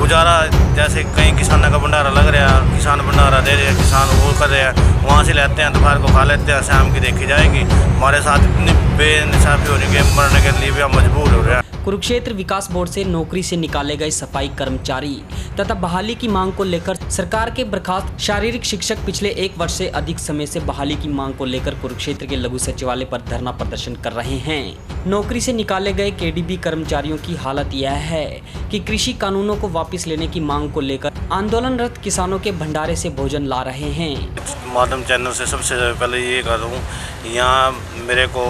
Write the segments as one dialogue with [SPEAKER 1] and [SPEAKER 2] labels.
[SPEAKER 1] गुजारा जैसे कहीं किसानों का भंडारा लग रहा है, किसान भंडारा दे रहे हैं, किसान वो कर रहे हैं, वहाँ से लेते हैं, दोपहर को खा लेते हैं, शाम की देखी जाएगी। हमारे साथ इतनी बेइंसाफी होने के मरने के लिए भी हम मजबूर हो रहे हैं।
[SPEAKER 2] कुरुक्षेत्र विकास बोर्ड से नौकरी से निकाले गए सफाई कर्मचारी तथा बहाली की मांग को लेकर सरकार के बर्खास्त शारीरिक शिक्षक पिछले 1 वर्ष से अधिक समय से बहाली की मांग को लेकर कुरुक्षेत्र के लघु सचिवालय पर धरना प्रदर्शन कर रहे हैं। नौकरी से निकाले गए केडीबी कर्मचारियों की हालत यह है कि कृषि कानूनों को वापस लेने की मांग को लेकर आंदोलनरत किसानों के भंडारे से भोजन ला रहे हैं।
[SPEAKER 1] माध्यम चैनल से सबसे पहले ये कह दूँ, यहाँ मेरे को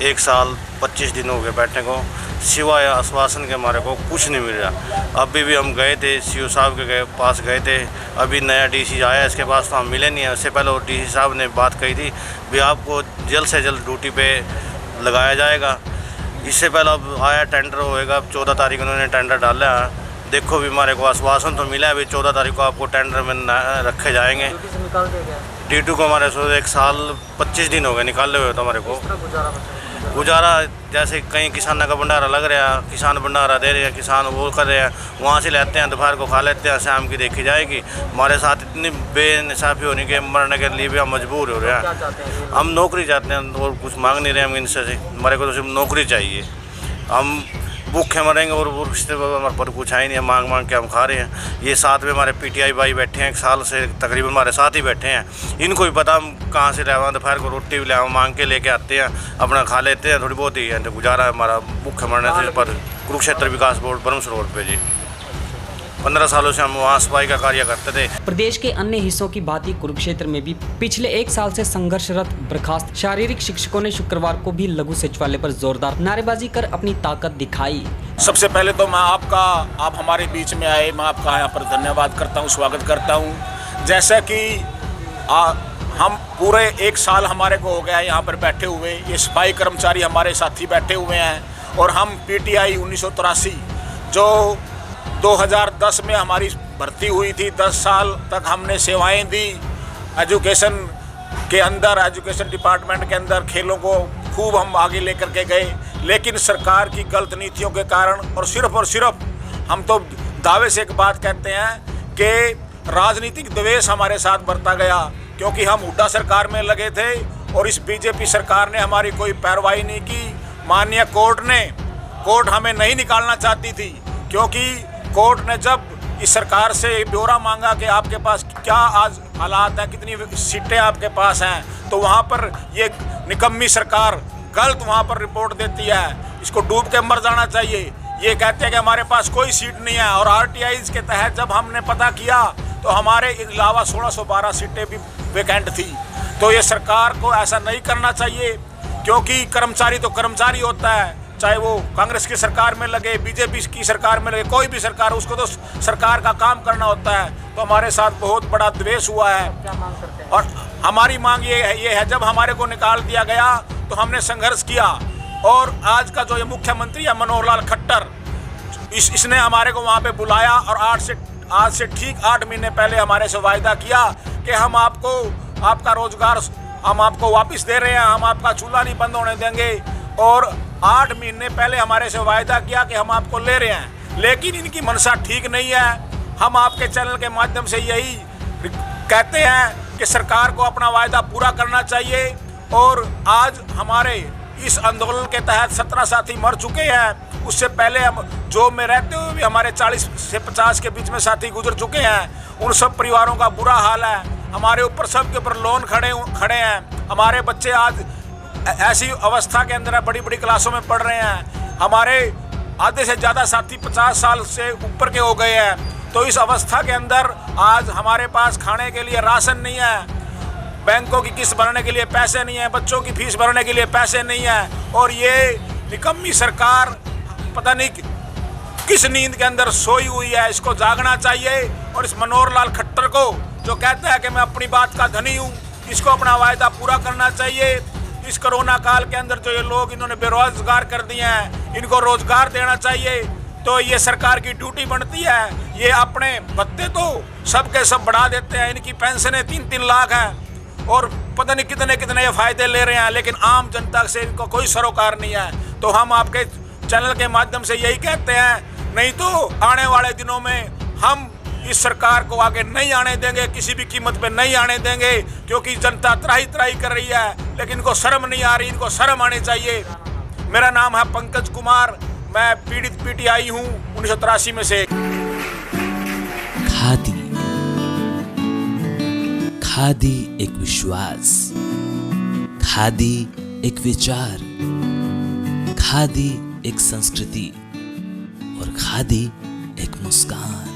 [SPEAKER 1] 1 साल 25 दिन हो गए बैठने को, सिवाय आश्वासन के हमारे को कुछ नहीं मिल रहा। अभी भी हम गए थे सीओ साहब के पास गए थे, अभी नया डीसी आया, इसके पास तो हम मिले नहीं है। उससे पहले वो डीसी साहब ने बात कही थी भी आपको जल्द से जल्द ड्यूटी पे लगाया जाएगा। इससे पहले अब आया टेंडर होएगा, 14 तारीख उन्होंने टेंडर डाला है। देखो भी हमारे को आश्वासन तो मिला है, अभी 14 तारीख को आपको टेंडर में रखे जाएंगे। D2 को हमारे 1 साल 25 दिन हो गए निकाले हुए, तो हमारे को गुजारा जैसे कहीं किसानों का भंडारा लग रहा है, किसान भंडारा दे रहे हैं, किसान वो कर रहे हैं, वहाँ से लेते हैं, दोपहर को खा लेते हैं, शाम की देखी जाएगी। हमारे साथ इतनी बेइंसाफी होने के मरने के लिए भी हम मजबूर हो रहे हैं। हम नौकरी चाहते हैं और कुछ मांग नहीं रहे हम इनसे, हमारे को तो सिर्फ नौकरी चाहिए। हम भूखे मरेंगे और हमारे पर कुछ है नहीं, मांग मांग के हम खा रहे हैं। ये साथ में हमारे PTI भाई बैठे हैं, 1 साल से तकरीबन हमारे साथ ही बैठे हैं। इनको भी पता हम कहाँ से लाए, दोपहर को रोटी भी लाए, मांग के लेके आते हैं, अपना खा लेते हैं, थोड़ी बहुत ही है तो गुजारा है हमारा भूखे मरने से। पर कुरुक्षेत्र विकास बोर्ड ब्रह्मस रोड पे जी 15 सालों से हम वहाँ सफाई का कार्य करते थे।
[SPEAKER 2] प्रदेश के अन्य हिस्सों की भांति कुरुक्षेत्र में भी पिछले 1 साल से संघर्षरत बर्खास्त शारीरिक शिक्षकों ने शुक्रवार को भी लघु सचिवालय पर जोरदार नारेबाजी कर अपनी ताकत दिखाई।
[SPEAKER 3] सबसे पहले तो मैं आप हमारे बीच में आए, मैं आपका यहाँ पर धन्यवाद करता हूँ, स्वागत करता हूँ। जैसा कि हम पूरे 1 साल हमारे को हो गया है यहाँ पर बैठे हुए, ये सफाई कर्मचारी हमारे साथी बैठे हुए हैं और हम PTI 1983 जो 2010 में हमारी भर्ती हुई थी, 10 साल तक हमने सेवाएं दी एजुकेशन के अंदर, एजुकेशन डिपार्टमेंट के अंदर। खेलों को खूब हम आगे लेकर के गए, लेकिन सरकार की गलत नीतियों के कारण और सिर्फ हम तो दावे से एक बात कहते हैं कि राजनीतिक द्वेष हमारे साथ बरता गया, क्योंकि हम हुड्डा सरकार में लगे थे और इस BJP सरकार ने हमारी कोई पैरवाई नहीं की। माननीय कोर्ट हमें नहीं निकालना चाहती थी, क्योंकि कोर्ट ने जब इस सरकार से ब्यौरा मांगा कि आपके पास क्या आज हालात है, कितनी सीटें आपके पास हैं, तो वहाँ पर ये निकम्मी सरकार गलत वहाँ पर रिपोर्ट देती है। इसको डूब के मर जाना चाहिए। ये कहते हैं कि हमारे पास कोई सीट नहीं है, और RTIs के तहत जब हमने पता किया तो हमारे अलावा 1612 सीटें भी वैकेंट थी। तो ये सरकार को ऐसा नहीं करना चाहिए, क्योंकि कर्मचारी तो कर्मचारी होता है, चाहे वो कांग्रेस की सरकार में लगे, BJP की सरकार में लगे, कोई भी सरकार, उसको तो सरकार का काम करना होता है। तो हमारे साथ बहुत बड़ा द्वेष हुआ है। क्या मांग करते हैं? और हमारी मांग ये है जब हमारे को निकाल दिया गया तो हमने संघर्ष किया, और आज का जो ये मुख्यमंत्री है मनोहर लाल खट्टर, इसने हमारे को वहाँ पे बुलाया और आज से ठीक 8 महीने पहले हमारे से वायदा किया कि हम आपका रोजगार हम आपको वापस दे रहे हैं, हम आपका चूल्हा नहीं बंद होने देंगे। और 8 महीने पहले हमारे से वायदा किया कि हम आपको ले रहे हैं, लेकिन इनकी मनसा ठीक नहीं है। हम आपके चैनल के माध्यम से यही कहते हैं कि सरकार को अपना वायदा पूरा करना चाहिए। और आज हमारे इस आंदोलन के तहत 17 साथी मर चुके हैं। उससे पहले हम जॉब में रहते हुए भी हमारे 40 से 50 के बीच में साथी गुजर चुके हैं। उन सब परिवारों का बुरा हाल है। हमारे ऊपर सबके ऊपर लोन खड़े हैं। हमारे बच्चे आज ऐसी अवस्था के अंदर बड़ी बड़ी क्लासों में पढ़ रहे हैं। हमारे आधे से ज़्यादा साथी 50 साल से ऊपर के हो गए हैं। तो इस अवस्था के अंदर आज हमारे पास खाने के लिए राशन नहीं है, बैंकों की किस्त भरने के लिए पैसे नहीं है, बच्चों की फीस भरने के लिए पैसे नहीं है। और ये निकम्मी सरकार पता नहीं किस नींद के अंदर सोई हुई है। इसको जागना चाहिए। और इस मनोहर लाल खट्टर को जो कहता है कि मैं अपनी बात का धनी हूँ, इसको अपना वायदा पूरा करना चाहिए। इस कोरोना काल के अंदर जो ये लोग इन्होंने बेरोजगार कर दिए हैं, इनको रोजगार देना चाहिए। तो ये सरकार की ड्यूटी बनती है। ये अपने भत्ते तो सबके सब बढ़ा देते हैं, इनकी पेंशनें 3-3 लाख हैं और पता नहीं कितने कितने ये फायदे ले रहे हैं, लेकिन आम जनता से इनको कोई सरोकार नहीं है। तो हम आपके चैनल के माध्यम से यही कहते हैं नहीं तो आने वाले दिनों में हम इस सरकार को आगे नहीं आने देंगे, किसी भी कीमत पे नहीं आने देंगे, क्योंकि जनता त्राही त्राही कर रही है, लेकिन इनको शर्म नहीं आ रही, इनको शर्म आनी चाहिए। मेरा नाम है पंकज कुमार, मैं पीड़ित पीटीआई हूँ 1983 में से।
[SPEAKER 4] खादी, खादी एक विश्वास, खादी एक विचार, खादी एक संस्कृति और खादी एक मुस्कान।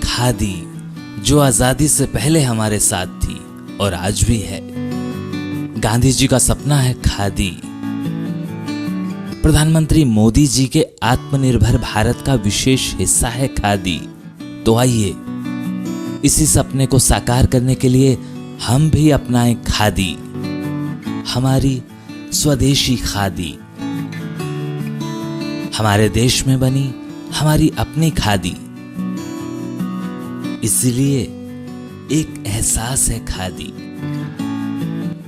[SPEAKER 4] खादी जो आजादी से पहले हमारे साथ थी और आज भी है। गांधी जी का सपना है खादी। प्रधानमंत्री मोदी जी के आत्मनिर्भर भारत का विशेष हिस्सा है खादी। तो आइए इसी सपने को साकार करने के लिए हम भी अपनाएं खादी, हमारी स्वदेशी खादी, हमारे देश में बनी हमारी अपनी खादी। इसलिए एक एहसास है खादी।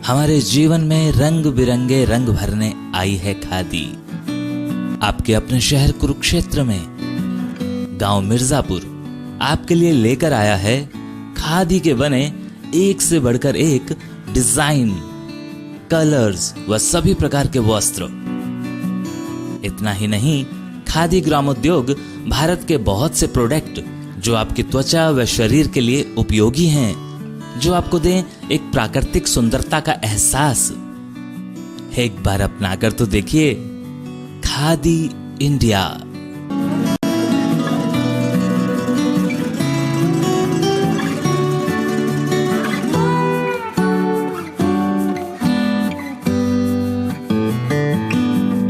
[SPEAKER 4] हमारे जीवन में रंग बिरंगे रंग भरने आई है खादी। आपके अपने शहर कुरुक्षेत्र में गांव मिर्जापुर आपके लिए लेकर आया है खादी के बने एक से बढ़कर एक डिजाइन, कलर्स व सभी प्रकार के वस्त्र। इतना ही नहीं, खादी ग्रामोद्योग भारत के बहुत से प्रोडक्ट जो आपकी त्वचा व शरीर के लिए उपयोगी हैं, जो आपको दें एक प्राकृतिक सुंदरता का एहसास। एक बार अपनाकर तो देखिए। खादी इंडिया।